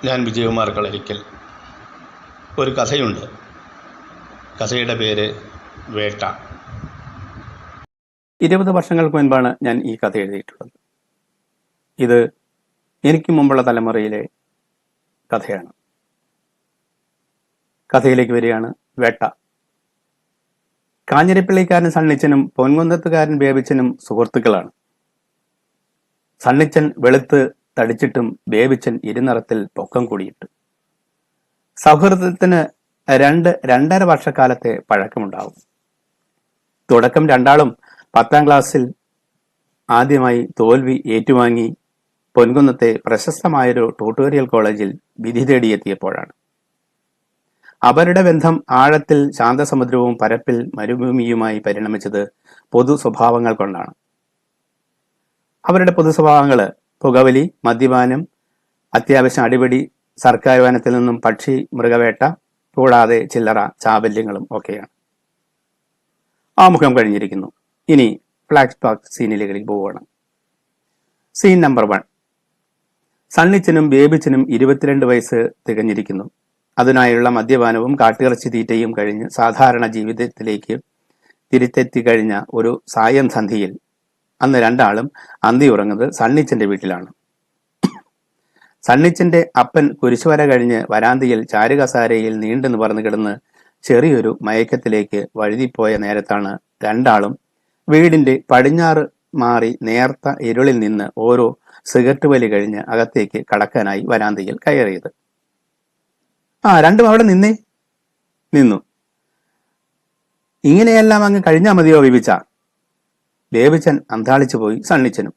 ഞാൻ വിജയകുമാർ കളരിക്കൽ. ഒരു കഥയുണ്ട്. കഥയുടെ പേര് വേട്ട. 20 വർഷങ്ങൾക്ക് മുൻപാണ് ഞാൻ ഈ കഥ എഴുതിയിട്ടുള്ളത്. ഇത് എനിക്ക് മുമ്പുള്ള തലമുറയിലെ കഥയാണ്. കഥയിലേക്ക് വരികയാണ്. വേട്ട. കാഞ്ഞിരപ്പള്ളിക്കാരൻ സണ്ണിച്ചനും പൊൻകുന്നത്തുകാരൻ ബേബിച്ചനും സുഹൃത്തുക്കളാണ്. സണ്ണിച്ചൻ വെളുത്ത് തടിച്ചിട്ടും ബേബിച്ചൻ ഇരുനിറത്തിൽ പൊക്കം കൂടിയിട്ട്. സൗഹൃദത്തിന് 2-2.5 വർഷക്കാലത്തെ പഴക്കമുണ്ടാവും. തുടക്കം രണ്ടാളും 10ാം ക്ലാസ്സിൽ ആദ്യമായി തോൽവി ഏറ്റുവാങ്ങി പൊൻകുന്നത്തെ പ്രശസ്തമായൊരു ട്യൂട്ടോറിയൽ കോളേജിൽ വിധി തേടിയെത്തിയപ്പോഴാണ്. അവരുടെ ബന്ധം ആഴത്തിൽ ശാന്തസമുദ്രവും പരപ്പിൽ മരുഭൂമിയുമായി പരിണമിച്ചത് പൊതു സ്വഭാവങ്ങൾ കൊണ്ടാണ്. അവരുടെ പൊതു സ്വഭാവങ്ങള് പുകവലി, മദ്യപാനം, അത്യാവശ്യം അടിപിടി, സർക്കാർ വനത്തിൽ നിന്നും പക്ഷി മൃഗവേട്ട, കൂടാതെ ചില്ലറ ചാബല്യങ്ങളും ഒക്കെയാണ്. ആമുഖം കഴിഞ്ഞിരിക്കുന്നു. ഇനി ഫ്ലാഷ് ബാക്ക് സീനിലുകളിൽ പോവുകയാണ്. Scene number 1. സണ്ണിച്ചനും ബേബിച്ചനും 22 വയസ്സ് തികഞ്ഞിരിക്കുന്നു. അതിനായുള്ള മദ്യപാനവും കാട്ടിറച്ചി തീറ്റയും കഴിഞ്ഞ് സാധാരണ ജീവിതത്തിലേക്ക് തിരിച്ചെത്തി കഴിഞ്ഞ ഒരു സായം സന്ധിയിൽ അന്ന് രണ്ടാളും അന്തി ഉറങ്ങുന്നത് സണ്ണിച്ചന്റെ വീട്ടിലാണ്. സണ്ണിച്ചന്റെ അപ്പൻ കുരിശുവര കഴിഞ്ഞ് വരാന്തിയിൽ ചാരുകസാരയിൽ നീണ്ടു നിവർന്നു കിടന്ന് ചെറിയൊരു മയക്കത്തിലേക്ക് വഴുതിപ്പോയ നേരത്താണ് രണ്ടാളും വീടിന്റെ പടിഞ്ഞാറ് മാറി നേർത്ത ഇരുളിൽ നിന്ന് ഓരോ സിഗരറ്റ് വലി കഴിഞ്ഞ് അകത്തേക്ക് കടക്കാനായി വരാന്തിയിൽ കയറിയത്. രണ്ടും അവിടെ നിന്നു. ഇങ്ങനെയെല്ലാം അങ്ങ് കഴിഞ്ഞാൽ മതിയോ ബേബിച്ച? ബേബിച്ചൻ അന്താളിച്ചു പോയി. സണ്ണിച്ചനും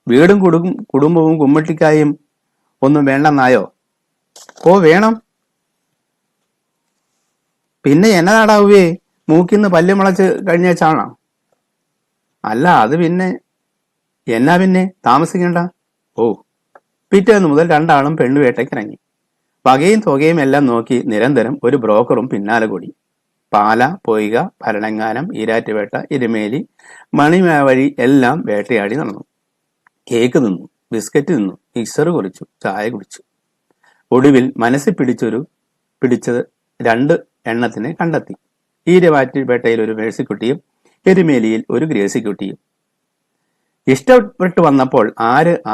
വീടും കുടുംബവും കുമ്മട്ടിക്കായും ഒന്നും വേണ്ടെന്നായോ? വേണം. പിന്നെ എന്നതാടാവുകയെ, മൂക്കിന്ന് പല്ല് മുളച്ച് കഴിഞ്ഞാണോ? അല്ല, അത് പിന്നെ പിന്നെ താമസിക്കണ്ട. പിറ്റേന്ന് മുതൽ രണ്ടാളും പെണ്ണുവേട്ടയ്ക്കിറങ്ങി. വകയും തുകയും എല്ലാം നോക്കി നിരന്തരം ഒരു ബ്രോക്കറും പിന്നാലെ കൂടി. പാല, പൊയ്ക, ഭരണങ്ങാനം, ഈരാറ്റുപേട്ട, ഇരുമേലി, മണിമേവഴി എല്ലാം വേട്ടയാടി നടന്നു. കേക്ക് നിന്നു, ബിസ്ക്കറ്റ് നിന്നു, മിക്സർ കുറിച്ചു, ചായ കുടിച്ചു. ഒടുവിൽ മനസ്സിൽ പിടിച്ചത് 2 എണ്ണത്തിനെ കണ്ടെത്തി. ഈരാറ്റുപേട്ടയിൽ ഒരു മേഴ്സിക്കുട്ടിയും എരുമേലിയിൽ ഒരു ഗ്രേസിക്കുട്ടിയും. ഇഷ്ടപ്പെട്ടു വന്നപ്പോൾ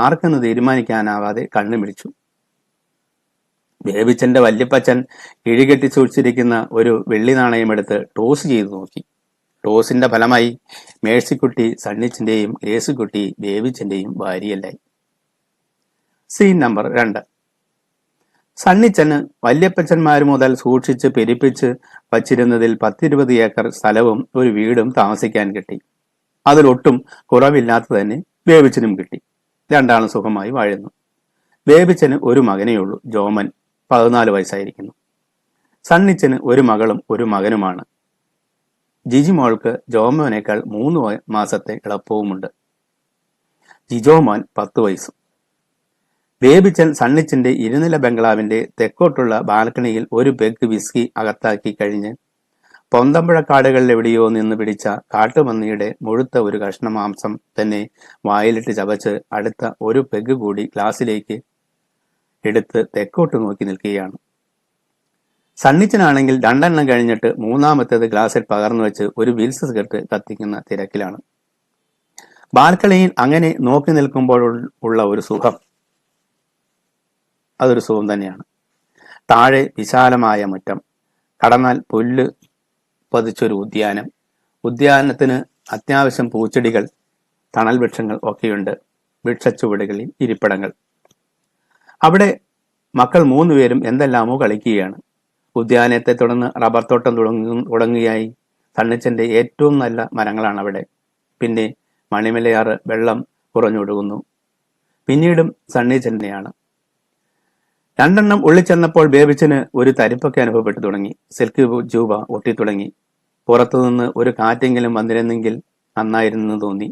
ആർക്കെന്ന് തീരുമാനിക്കാനാവാതെ കണ്ണു പിടിച്ചു. ബേബിച്ചന്റെ വല്യപ്പച്ചൻ കിഴികെട്ടി സൂക്ഷിച്ചിരിക്കുന്ന ഒരു വെള്ളി നാണയമെടുത്ത് ടോസ് ചെയ്തു നോക്കി. ടോസിന്റെ ഫലമായി മേഴ്സിക്കുട്ടി സണ്ണിച്ചന്റെയും ഗ്രേസിക്കുട്ടി ബേബിച്ചന്റെയും ഭാര്യയല്ലായി. Scene number 2. സണ്ണിച്ചന് വല്യപ്പച്ചന്മാർ മുതൽ സൂക്ഷിച്ച് പെരുപ്പിച്ച് വച്ചിരുന്നതിൽ 10-20 ഏക്കർ സ്ഥലവും ഒരു വീടും താമസിക്കാൻ കിട്ടി. അതിലൊട്ടും കുറവില്ലാത്ത തന്നെ ബേബിച്ചനും കിട്ടി. രണ്ടാളും സുഖമായി വാഴുന്നു. ബേബിച്ചന് ഒരു മകനേ ഉള്ളൂ, ജോമൻ. 14 വയസ്സായിരിക്കുന്നു. സണ്ണിച്ചന് ഒരു മകളും ഒരു മകനുമാണ്. ജിജിമോൾക്ക് ജോമോനേക്കാൾ 3 മാസത്തെ എളുപ്പവുമുണ്ട്. ജിജോമോൻ 10 വയസ്സും. ബേബിച്ചൻ സണ്ണിച്ചന്റെ ഇരുനില ബംഗ്ലാവിന്റെ തെക്കോട്ടുള്ള ബാൽക്കണിയിൽ ഒരു പെഗ് വിസ്കി അകത്താക്കി കഴിഞ്ഞ് പൊന്തമ്പുഴക്കാടുകളിൽ എവിടെയോ നിന്ന് പിടിച്ച കാട്ടുപന്നിയുടെ മുഴുത്ത ഒരു കഷ്ണം മാംസം തന്നെ വായിലിട്ട് ചവച്ച് അടുത്ത ഒരു പെഗ് കൂടി ഗ്ലാസ്സിലേക്ക് എടുത്ത് തെക്കോട്ട് നോക്കി നിൽക്കുകയാണ്. സണ്ണിച്ചനാണെങ്കിൽ 2 എണ്ണം കഴിഞ്ഞിട്ട് 3ാമത്തേത് ഗ്ലാസ്സിൽ പകർന്നു വെച്ച് ഒരു വിൽസ് സിഗരറ്റ് കത്തിക്കുന്ന തിരക്കിലാണ്. ബാൽക്കണിയിൽ അങ്ങനെ നോക്കി നിൽക്കുമ്പോൾ ഉള്ള ഒരു സുഖം, അതൊരു സുഖം തന്നെയാണ്. താഴെ വിശാലമായ മുറ്റം, കടന്നാൽ പുല്ല് പതിച്ചൊരു ഉദ്യാനം. ഉദ്യാനത്തിന് അത്യാവശ്യം പൂച്ചെടികൾ, തണൽ വൃക്ഷങ്ങൾ ഒക്കെയുണ്ട്. വൃക്ഷച്ചുവടുകളിൽ ഇരിപ്പിടങ്ങൾ. അവിടെ മക്കൾ 3 പേരും എന്തെല്ലാമോ കളിക്കുകയാണ്. ഉദ്യാനത്തെ തുടർന്ന് റബ്ബർ തോട്ടം തുടങ്ങുകയായി. സണ്ണിച്ചന്റെ ഏറ്റവും നല്ല മരങ്ങളാണ് അവിടെ. പിന്നെ മണിമലയാറ് വെള്ളം കുറഞ്ഞൊഴുകുന്നു. പിന്നീടും സണ്ണിച്ചന്റെയാണ്. 2 എണ്ണം ഉള്ളിച്ചെന്നപ്പോൾ ബേബിച്ചന് ഒരു തരിപ്പൊക്കെ അനുഭവപ്പെട്ടു തുടങ്ങി. സിൽക്ക് ജൂബ ഒട്ടിത്തുടങ്ങി. പുറത്തുനിന്ന് ഒരു കാറ്റെങ്കിലും വന്നിരുന്നെങ്കിൽ നന്നായിരുന്നെന്ന് തോന്നി.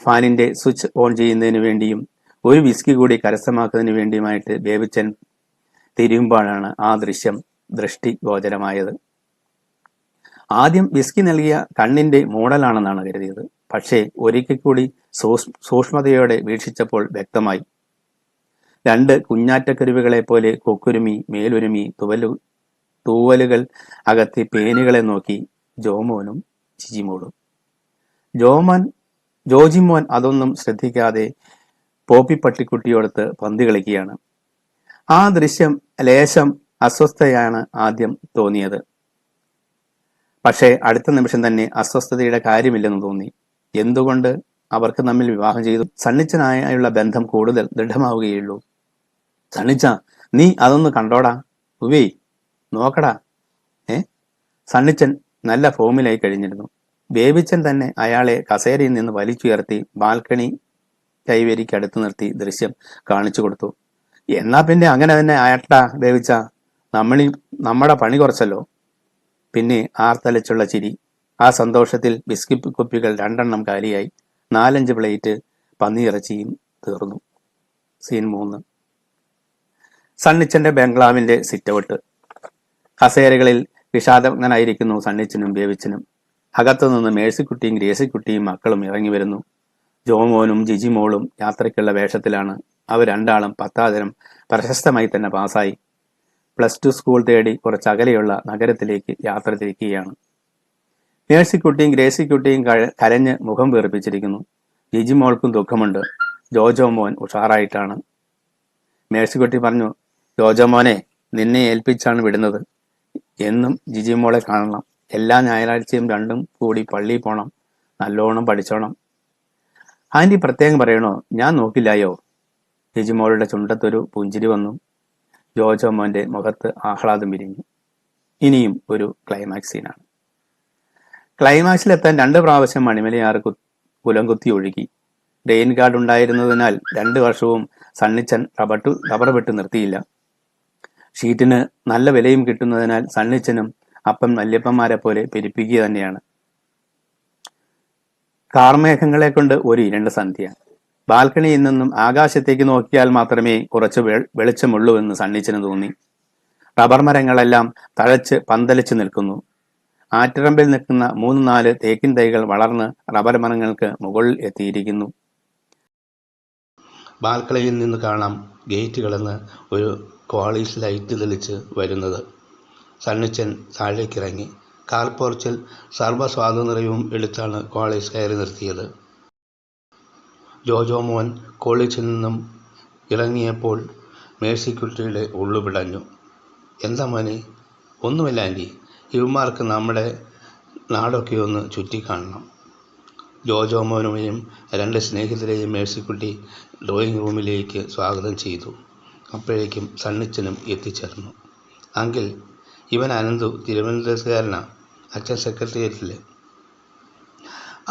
ഫാനിന്റെ സ്വിച്ച് ഓൺ ചെയ്യുന്നതിന് വേണ്ടിയും ഒരു വിസ്കി കൂടി കരസ്ഥമാക്കുന്നതിന് വേണ്ടിയുമായിട്ട് ബേബിച്ചൻ തിരിയുമ്പോഴാണ് ആ ദൃഷ്ടി ഗോചരമായത്. ആദ്യം വിസ്കി നൽകിയ കണ്ണിന്റെ മൂടലാണെന്നാണ് കരുതിയത്. പക്ഷേ ഒരിക്കൽ കൂടി സൂക്ഷ്മതയോടെ വീക്ഷിച്ചപ്പോൾ വ്യക്തമായി രണ്ട് കുഞ്ഞാറ്റക്കരുവികളെപ്പോലെ കൊക്കുരുമി മേലുരുമി തൂവലുകൾ അകത്തി പേനുകളെ നോക്കി ജോമോനും ജിജിമോളും. ജോജിമോൻ അതൊന്നും ശ്രദ്ധിക്കാതെ പോപ്പി പട്ടിക്കുട്ടിയോടത്ത് പന്ത് കളിക്കുകയാണ്. ആ ദൃശ്യം ലേശം അസ്വസ്ഥയാണ് ആദ്യം തോന്നിയത്. പക്ഷേ അടുത്ത നിമിഷം തന്നെ അസ്വസ്ഥതയുടെ കാര്യമില്ലെന്ന് തോന്നി. എന്തുകൊണ്ട് അവർക്ക് തമ്മിൽ വിവാഹം ചെയ്തു? സണ്ണിച്ചനായുള്ള ബന്ധം കൂടുതൽ ദൃഢമാവുകയുള്ളൂ. സണ്ണിച്ച, നീ അതൊന്ന് കണ്ടോടാ, ഉവേ നോക്കടാ. സണ്ണിച്ചൻ നല്ല ഫോമിലായി കഴിഞ്ഞിരുന്നു. ബേബിച്ചൻ തന്നെ അയാളെ കസേരയിൽ നിന്ന് വലിച്ചുയർത്തി ബാൽക്കണി കൈവരിക്കടുത്ത് നിർത്തി ദൃശ്യം കാണിച്ചു കൊടുത്തു. എന്നാ പിന്നെ അങ്ങനെ തന്നെ ആയട്ടാ ബേബിച്ച, നമ്മുടെ പണി കുറച്ചല്ലോ. പിന്നെ ആർത്തലച്ചുള്ള ചിരി. ആ സന്തോഷത്തിൽ ബിസ്കറ്റ് കുപ്പികൾ 2 കാലിയായി. 4-5 പ്ലേറ്റ് പന്നിയിറച്ചിയും തീർന്നു. സീൻ 3. സണ്ണിച്ചന്റെ ബംഗ്ലാവിന്റെ സിറ്റൗട്ട്. കസേരകളിൽ വിഷാദജ്ഞനായിരിക്കുന്നു സണ്ണിച്ചനും ബേബിച്ചനും. അകത്തുനിന്ന് മേഴ്സിക്കുട്ടിയും ഗ്രേസിക്കുട്ടിയും മക്കളും ഇറങ്ങി വരുന്നു. ജോമോനും ജിജിമോളും യാത്രയ്ക്കുള്ള വേഷത്തിലാണ്. അവർ രണ്ടാളും 10ാം തരം പ്രശസ്തമായി തന്നെ പാസ്സായി. +2 സ്കൂൾ തേടി കുറച്ചകലെയുള്ള നഗരത്തിലേക്ക് യാത്ര തിരിക്കുകയാണ്. മേഴ്സിക്കുട്ടിയും ഗ്രേസിക്കുട്ടിയും കരഞ്ഞ് മുഖം വീർപ്പിച്ചിരിക്കുന്നു. ജിജിമോൾക്കും ദുഃഖമുണ്ട്. ജോജോ മോൻ ഉഷാറായിട്ടാണ്. മേഴ്സിക്കുട്ടി പറഞ്ഞു, ജോജോ മോനെ, നിന്നെ ഏൽപ്പിച്ചാണ് വിടുന്നത്. എന്നും ജിജിമോളെ കാണണം. എല്ലാ ഞായറാഴ്ചയും രണ്ടും കൂടി പള്ളിയിൽ പോണം. നല്ലോണം പഠിച്ചോണം. ആന്റി പ്രത്യേകം പറയണോ? ഞാൻ നോക്കില്ലായോ? ജിജിമോളുടെ ചുണ്ടത്തൊരു പുഞ്ചിരി വന്നു. ജോജോ മോന്റെ മുഖത്ത് ആഹ്ലാദം വിരിഞ്ഞു. ഇനിയും ഒരു ക്ലൈമാക്സ് സീനാണ്. ക്ലൈമാക്സിലെത്താൻ 2 പ്രാവശ്യം മണിമലയാറ് കുലംകുത്തി ഒഴുകി. റെയിൻ ഗാർഡ് ഉണ്ടായിരുന്നതിനാൽ 2 വർഷവും സണ്ണിച്ചൻ റബ്ബർ വെട്ട് നിർത്തിയില്ല. ഷീറ്റിന് നല്ല വിലയും കിട്ടുന്നതിനാൽ സണ്ണിച്ചനും അപ്പം വല്യപ്പന്മാരെ പോലെ പെരുപ്പിക്കുക തന്നെയാണ്. കാർമേഘങ്ങളെ കൊണ്ട് ഒരു ഇരുണ്ട സന്ധ്യ. ബാൽക്കണിയിൽ നിന്നും ആകാശത്തേക്ക് നോക്കിയാൽ മാത്രമേ കുറച്ച് വെളിച്ചമുള്ളൂ എന്ന് സണ്ണിച്ചന് തോന്നി. റബ്ബർ മരങ്ങളെല്ലാം തഴച്ച് പന്തലിച്ച് നിൽക്കുന്നു. ആറ്റിറമ്പിൽ നിൽക്കുന്ന 3-4 തേക്കിൻ തൈകൾ വളർന്ന് റബ്ബർ മരങ്ങൾക്ക് മുകളിൽ എത്തിയിരിക്കുന്നു. ബാൽക്കണിയിൽ നിന്ന് കാണാം ഗേറ്റുകളെന്ന് ഒരു ക്വാളീസ് ലൈറ്റ് തെളിച്ച് വരുന്നത്. സണ്ണിച്ചൻ താഴേക്കിറങ്ങി. കാർപോർച്ചിൽ സർവ്വസ്വാതന്ത്ര്യവും എടുത്താണ് ക്വാളീസ് കയറി നിർത്തിയത്. ജോജോ മോൻ കോളേജിൽ നിന്നും ഇറങ്ങിയപ്പോൾ മേഴ്സിക്കുട്ടിയുടെ ഉള്ളു പിടഞ്ഞു. എന്താ മോനെ? ഒന്നുമില്ല ആൻറ്റി, ഇവന്മാർക്ക് നമ്മുടെ നാടൊക്കെ ഒന്ന് ചുറ്റിക്കാണണം. ജോജോ മോനുമെയും 2 സ്നേഹിതരെയും മേഴ്സിക്കുട്ടി ഡ്രോയിങ് റൂമിലേക്ക് സ്വാഗതം ചെയ്തു. അപ്പോഴേക്കും സണ്ണിച്ചനും എത്തിച്ചേർന്നു. അങ്കിൾ, ഇവൻ അനന്തു, തിരുവനന്തപുരത്തുകാരനാ. അച്ഛൻ സെക്രട്ടേറിയറ്റിൽ.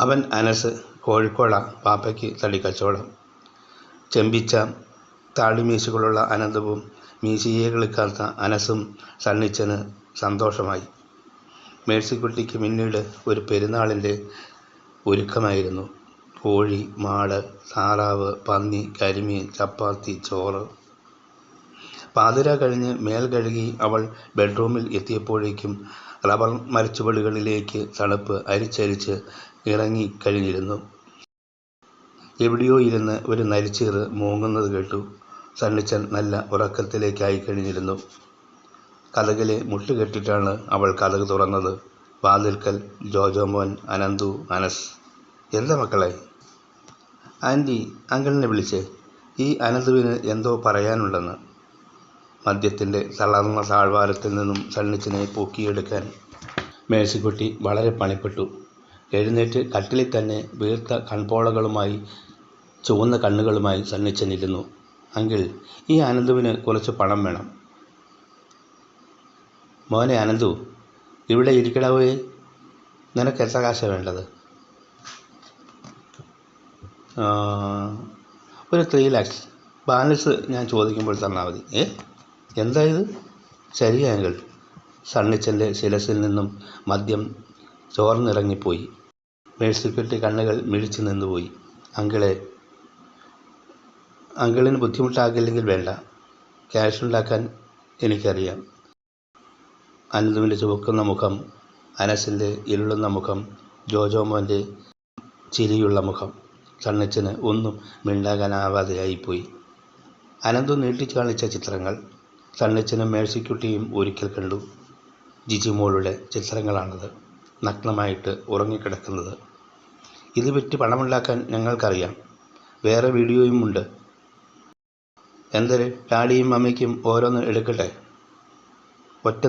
അവൻ അനസ്, കോഴിക്കോടാ. പാപ്പയ്ക്ക് തടിക്കച്ചവടം. ചെമ്പിച്ച താടിമീശകളുള്ള അനന്തവും മീശയെ കളിക്കാത്ത അനസും സണ്ണിച്ചന് സന്തോഷമായി. മേഴ്സിക്കുട്ടിക്ക് പിന്നീട് ഒരു പെരുന്നാളിൻ്റെ ഒരുക്കമായിരുന്നു. കോഴി, മാട്, താറാവ്, പന്നി, കരിമീൻ, ചപ്പാത്തി, ചോറ്. പാതിര കഴിഞ്ഞ് മേൽ കഴുകി അവൾ ബെഡ്റൂമിൽ എത്തിയപ്പോഴേക്കും റബ്ബർ മരച്ചുവടുകളിലേക്ക് തണുപ്പ് അരിച്ചരിച്ച് ഇറങ്ങിക്കഴിഞ്ഞിരുന്നു. എവിടെയോ ഇരുന്ന് ഒരു നരിച്ചീറ് മൂങ്ങുന്നത് കേട്ടു. സണ്ണിച്ചൻ നല്ല ഉറക്കത്തിലേക്കായി കഴിഞ്ഞിരുന്നു. കതകിലെ മുട്ടുകെട്ടിട്ടാണ് അവൾ കതക് തുറന്നത്. വാതിൽക്കൽ ജോജോ മോൻ, അനന്തു, അനസ്. എന്താ മക്കളെ? ആൻറ്റി, അങ്കിളിനെ വിളിച്ചേ. ഈ അനന്തുവിന് എന്തോ പറയാനുണ്ടെന്ന്. മദ്യത്തിൻ്റെ തളർന്ന താഴ്വാരത്തിൽ നിന്നും സണ്ണിച്ചനെ പൊക്കിയെടുക്കാൻ മേഴ്സിക്കുട്ടി വളരെ പണിപ്പെട്ടു. എഴുന്നേറ്റ് കട്ടിലിൽ തന്നെ വീർത്ത കൺപോളകളുമായി ചുവന്ന കണ്ണുകളുമായി സണ്ണിച്ചനിരുന്നു. അങ്കിൾ, ഈ അനന്തുവിന് കുറച്ച് പണം വേണം. മോനെ അനന്തു, ഇവിടെ ഇരിക്കടാവേ. നിനക്ക് എത്ര കാശാണ് വേണ്ടത്? ഒരു 3 lakhs. ബാലൻസ് ഞാൻ ചോദിക്കുമ്പോൾ തന്നാൽ മതി. എന്താ ഇത്? ശരിയാ അങ്കിൾ. സണ്ണിച്ചൻ്റെ ശിരസിൽ നിന്നും മദ്യം ചോർന്നിറങ്ങിപ്പോയി. മേഴ്സിക്കുട്ടി കണ്ണുകൾ മിഴിച്ചു നിന്നുപോയി. അങ്കിളിന് ബുദ്ധിമുട്ടാകില്ലെങ്കിൽ വേണ്ട. ക്യാഷ് ഉണ്ടാക്കാൻ എനിക്കറിയാം. അനന്തുവിൻ്റെ ചുവക്കുന്ന മുഖം, അനസിൻ്റെ ഇരുളുന്ന മുഖം, ജോജോ മോൻ്റെ ചിരിയുള്ള മുഖം. സണ്ണിച്ചന് ഒന്നും മിണ്ടാകാനാവാതെയായിപ്പോയി. അനന്തു നീട്ടിച്ചു കാണിച്ച ചിത്രങ്ങൾ സണ്ണിച്ചനും മേഴ്സിക്കുട്ടിയും ഒരിക്കൽ കണ്ടു. ജിജിമോളുടെ ചിത്രങ്ങളാണത്, നഗ്നമായിട്ട് ഉറങ്ങിക്കിടക്കുന്നത്. ഇത് വിറ്റ് പണമുണ്ടാക്കാൻ ഞങ്ങൾക്കറിയാം. വേറെ വീഡിയോയും ഉണ്ട്. എന്തൊരു ഡാഡിയും മമ്മിക്കും ഓരോന്ന് എടുക്കട്ടെ. ഒറ്റ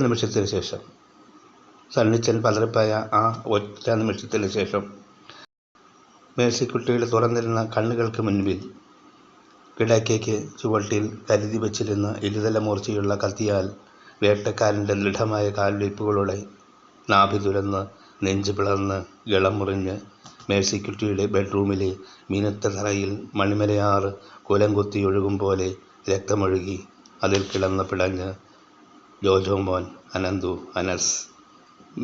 നിമിഷത്തിന് ശേഷം സണ്ണിച്ചൻ പതറിപ്പായ ആ ഒറ്റ നിമിഷത്തിന് ശേഷം മേഴ്സിക്കുട്ടിയുടെ തുറന്നിരുന്ന കണ്ണുകൾക്ക് മുൻപിൽ കിടക്കയ്ക്ക് ചുവട്ടിൽ കരുതി വച്ചിരുന്ന ഇരുതല മൂർച്ചയുള്ള കത്തിയാൽ വേട്ടക്കാരൻ്റെ ദൃഢമായ കാൽവയ്പ്പുകളോടെ നാഭി തുരന്ന് നെഞ്ച് പിളർന്ന് ഗളം മുറിഞ്ഞ് മേഴ്സിക്കുട്ടിയുടെ ബെഡ്റൂമിലെ മീനത്ത തറയിൽ മണിമരയാറ് കുലം കുത്തിയൊഴുകും പോലെ രക്തമൊഴുകി അതിൽ കിടന്ന് പിടഞ്ഞ് ജോജോ മോൻ, അനന്തു, അനസ്.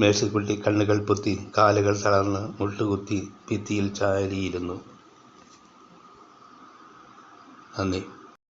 മേഴ്സിക്കുട്ടി കണ്ണുകൾ പൊത്തി കാലുകൾ തളർന്ന് മുട്ടുകുത്തി ഭിത്തിയിൽ ചാരിയിരുന്നു. നന്ദി.